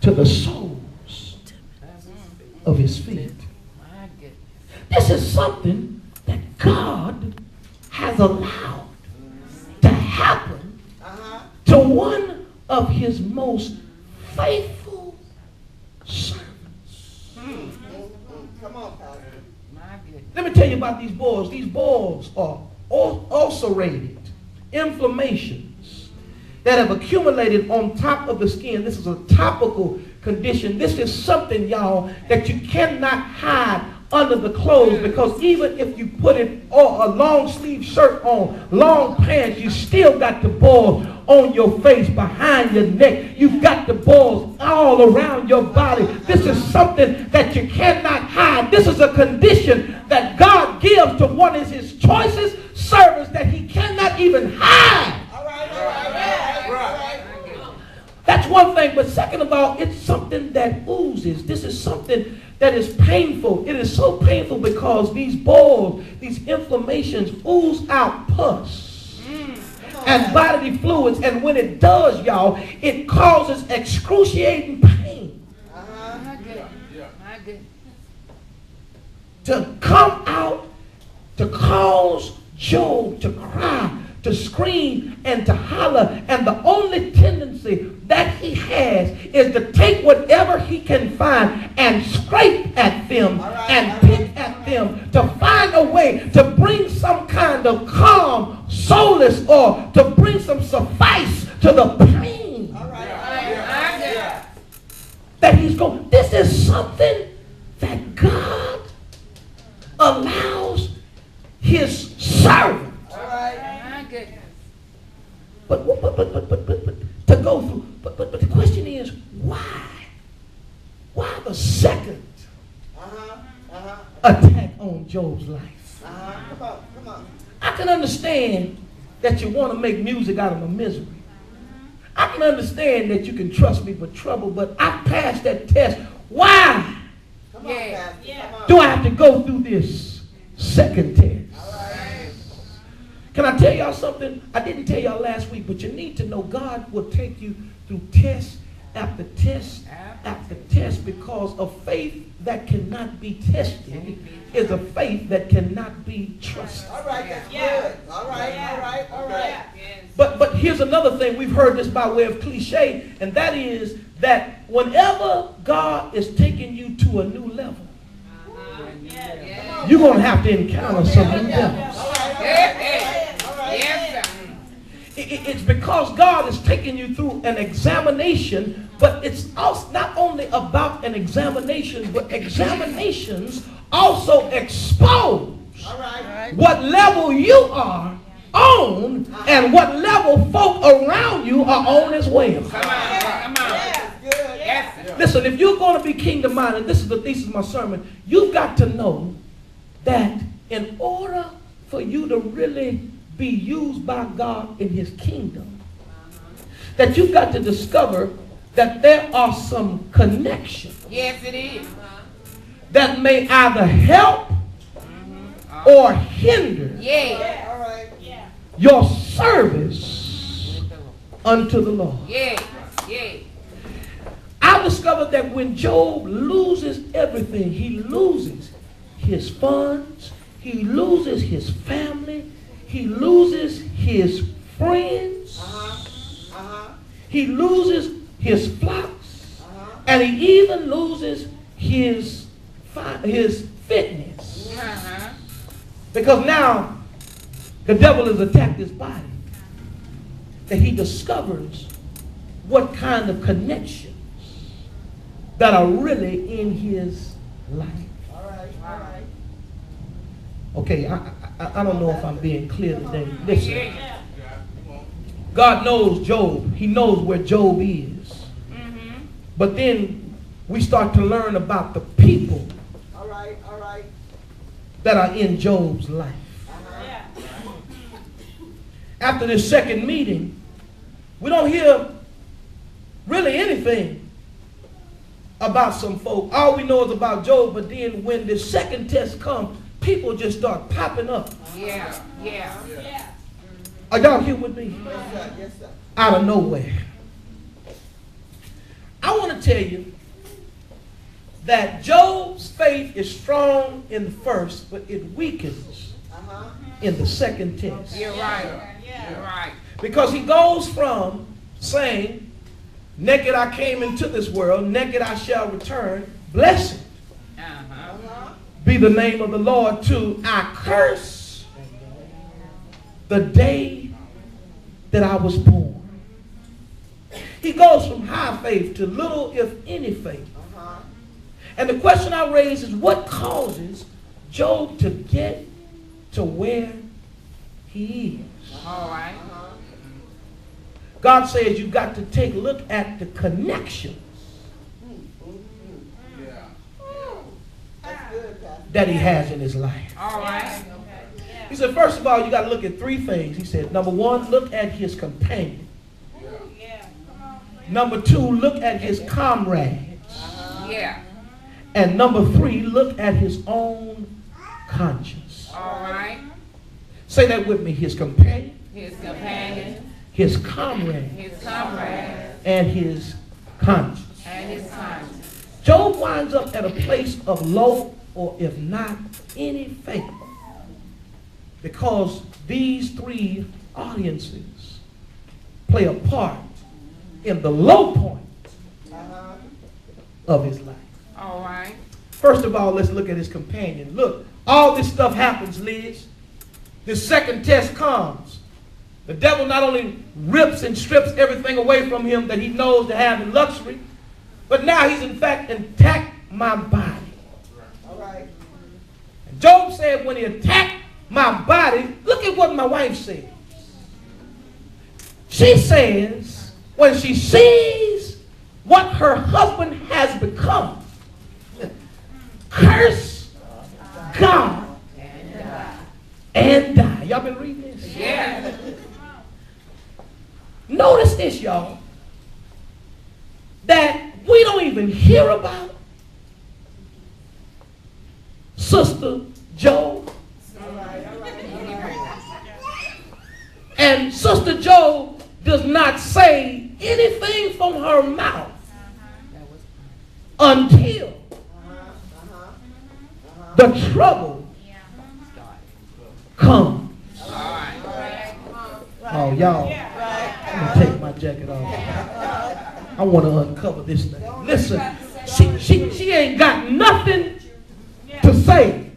to the soles of his feet. This is something that God has allowed to happen to one of his most faithful servants. Come on, Pastor. Let me tell you about these boils. These boils are ulcerated inflammations that have accumulated on top of the skin. This is a topical condition. This is something, y'all, that you cannot hide under the clothes, because even if you put it or a long sleeve shirt on, long pants, you still got the boils on your face, behind your neck. You've got the boils all around your body. This is something that you cannot hide. This is a condition that God gives to one of his choicest servants that he cannot even hide. All right. That's one thing. But second of all, it's something that oozes. This is something that is painful. It is so painful because these boils, these inflammations ooze out pus and bodily fluids. And when it does, y'all, it causes excruciating pain. To come out, to cause Job to cry, to scream, and to holler. And the only tendency that he has is to take whatever he can find and scrape at them and pick at them to find a way to bring some kind of calm, solace, or to bring some suffice to the pain that he's going. This is something that God allows his servant but to go through. But the question is, why? Why the second attack on Job's life? Come on. I can understand that you want to make music out of my misery. I can understand that you can trust me for trouble, but I passed that test. Why Come on, Pastor. Come on. do I have to go through this second test? Can I tell y'all something? I didn't tell y'all last week, but you need to know God will take you through test after test after test, because a faith that cannot be tested is a faith that cannot be trusted. All right, that's good. All right. But here's another thing. We've heard this by way of cliche, and that is that whenever God is taking you to a new level, you're going to have to encounter some new devils. It's because God is taking you through an examination, but it's also not only about an examination, but examinations also expose what level you are on and what level folk around you are on as well. Come on. Yes. Listen, if you're going to be kingdom-minded, and this is the thesis of my sermon, you've got to know that in order for you to really be used by God in his kingdom, that you've got to discover that there are some connections. Yes, it is. That may either help or hinder your service unto the Lord. I discovered that when Job loses everything, he loses his funds, he loses his family, he loses his friends, he loses his flocks, and he even loses his fitness. Because now the devil has attacked his body, that he discovers what kind of connections that are really in his life. Okay, I don't know if I'm being clear today. Listen, God knows Job. He knows where Job is. But then we start to learn about the people that are in Job's life. After this second meeting, we don't hear really anything about some folk. All we know is about Job, but then when the second test comes, people just start popping up. Are y'all here with me? Yes, sir. Out of nowhere. I want to tell you that Job's faith is strong in the first, but it weakens in the second test. You're right. You're right. Because he goes from saying, naked I came into this world, naked I shall return, blessed be the name of the Lord, to I curse the day that I was born. He goes from high faith to little, if any, faith. And the question I raise is, what causes Job to get to where he is? All right. God says you've got to take a look at the connections that he has in his life. All right. He said, first of all, you got to look at three things. He said, number one, look at his companion. Number two, look at his comrades. Yeah. And number three, look at his own conscience. All right. Say that with me. His companion, His companion, his comrade, his comrade, and his conscience. and his conscience. Job winds up at a place of low, or if not any, faith, because these three audiences play a part in the low point of his life. All right. First of all, let's look at his companion. Look, all this stuff happens, Liz. This second test comes. The devil not only rips and strips everything away from him that he knows to have in luxury, but now he's in fact attacked my body. All right. And Job said when he attacked my body, look at what my wife said. She says when she sees what her husband has become, curse God and die. Y'all been reading this? Yeah. Notice this, y'all, that we don't even hear about Sister Job. And Sister Job does not say anything from her mouth until the trouble comes. Oh, y'all, I'm going to take my jacket off. I want to uncover this thing. Listen, she ain't got nothing to say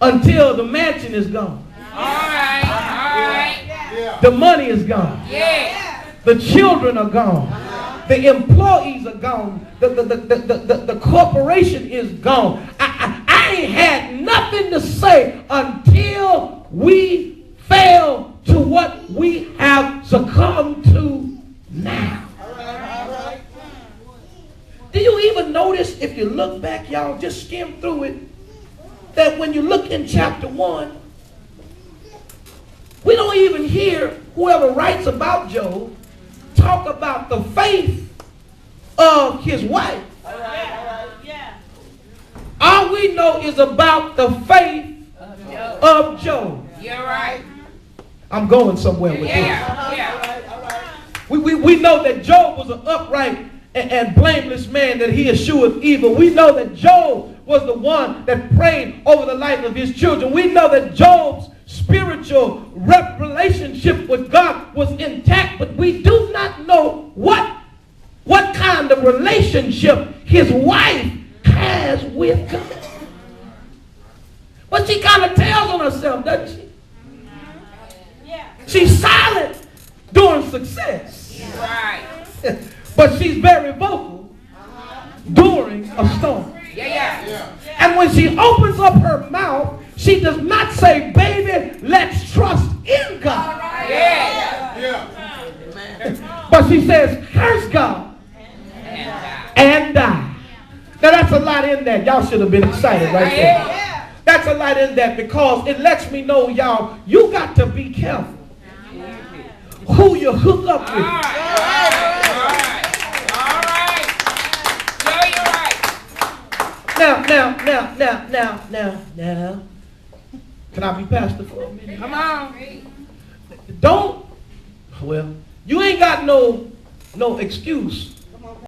until the mansion is gone. All right. All right. The money is gone. Yeah. The children are gone. The employees are gone. The corporation is gone. I ain't had nothing to say until we fail to what we have succumbed to now. Do you even notice, if you look back, y'all, just skim through it, that when you look in chapter 1, we don't even hear whoever writes about Job talk about the faith of his wife. All we know is about the faith of Job. You're right. I'm going somewhere with this. Yeah. We know that Job was an upright and blameless man, that he escheweth evil. We know that Job was the one that prayed over the life of his children. We know that Job's spiritual relationship with God was intact, but we do not know what kind of relationship his wife has with God. But she kind of tells on herself, doesn't she? She's silent during success. Right. But she's very vocal during a storm. Yeah. And when she opens up her mouth, she does not say, baby, let's trust in God. Yeah. But she says, curse God and die. Now that's a lot in that. Y'all should have been excited right there. That's a lot in that, because it lets me know, y'all, you got to be careful who you hook up with. All right. Now. Can I be pastor for a minute? Come on. Don't, well, you ain't got no excuse